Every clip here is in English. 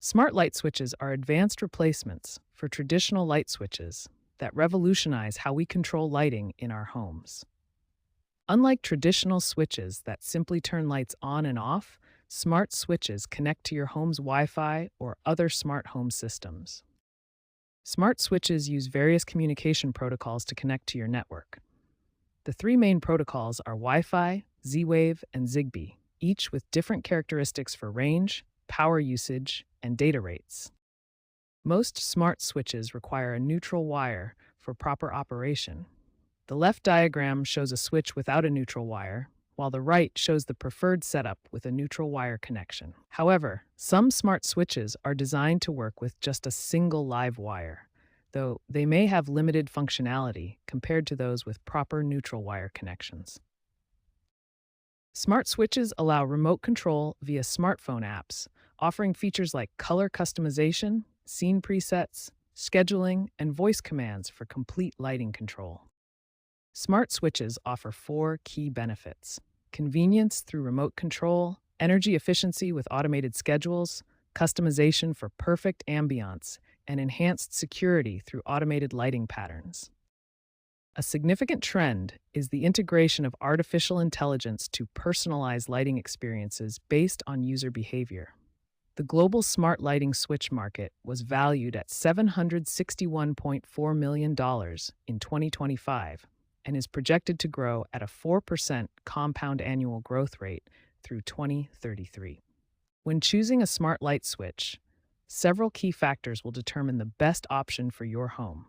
Smart light switches are advanced replacements for traditional light switches that revolutionize how we control lighting in our homes. Unlike traditional switches that simply turn lights on and off, smart switches connect to your home's Wi Fi or other smart home systems. Smart switches use various communication protocols to connect to your network. The three main protocols are Wi Fi, Z Wave, and Zigbee, each with different characteristics for range, power usage, and data rates. Most smart switches require a neutral wire for proper operation. The left diagram shows a switch without a neutral wire, while the right shows the preferred setup with a neutral wire connection. However, some smart switches are designed to work with just a single live wire, though they may have limited functionality compared to those with proper neutral wire connections. Smart switches allow remote control via smartphone apps, offering features like color customization, scene presets, scheduling, and voice commands for complete lighting control. Smart switches offer four key benefits: convenience through remote control, energy efficiency with automated schedules, customization for perfect ambiance, and enhanced security through automated lighting patterns. A significant trend is the integration of artificial intelligence to personalize lighting experiences based on user behavior. The global smart lighting switch market was valued at $761.4 million in 2025 and is projected to grow at a 4% compound annual growth rate through 2033. When choosing a smart light switch, several key factors will determine the best option for your home.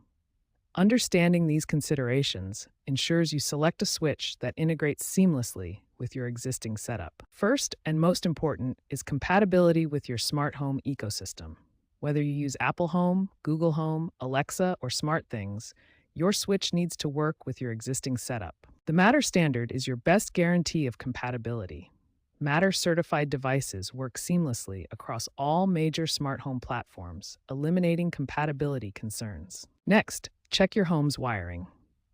Understanding these considerations ensures you select a switch that integrates seamlessly with your existing setup. First and most important is compatibility with your smart home ecosystem. Whether you use Apple Home, Google Home, Alexa, or SmartThings, your switch needs to work with your existing setup. The Matter standard is your best guarantee of compatibility. Matter-certified devices work seamlessly across all major smart home platforms, eliminating compatibility concerns. Next, check your home's wiring.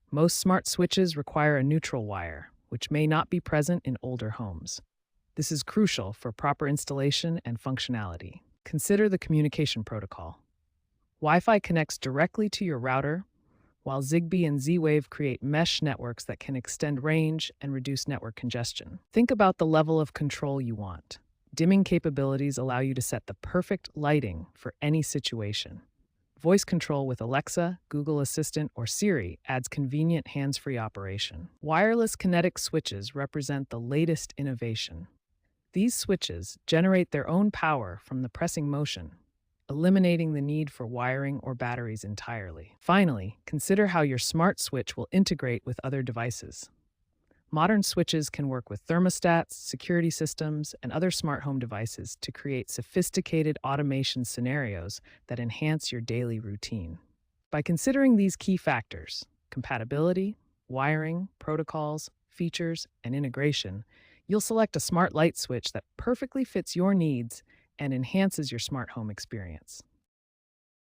Most smart switches require a neutral wire, which may not be present in older homes. This is crucial for proper installation and functionality. Consider the communication protocol. Wi-Fi connects directly to your router, while Zigbee and Z-Wave create mesh networks that can extend range and reduce network congestion. Think about the level of control you want. Dimming capabilities allow you to set the perfect lighting for any situation. Voice control with Alexa, Google Assistant, or Siri adds convenient hands-free operation. Wireless kinetic switches represent the latest innovation. These switches generate their own power from the pressing motion, eliminating the need for wiring or batteries entirely. Finally, consider how your smart switch will integrate with other devices. Modern switches can work with thermostats, security systems, and other smart home devices to create sophisticated automation scenarios that enhance your daily routine. By considering these key factors, compatibility, wiring, protocols, features, and integration, you'll select a smart light switch that perfectly fits your needs and enhances your smart home experience.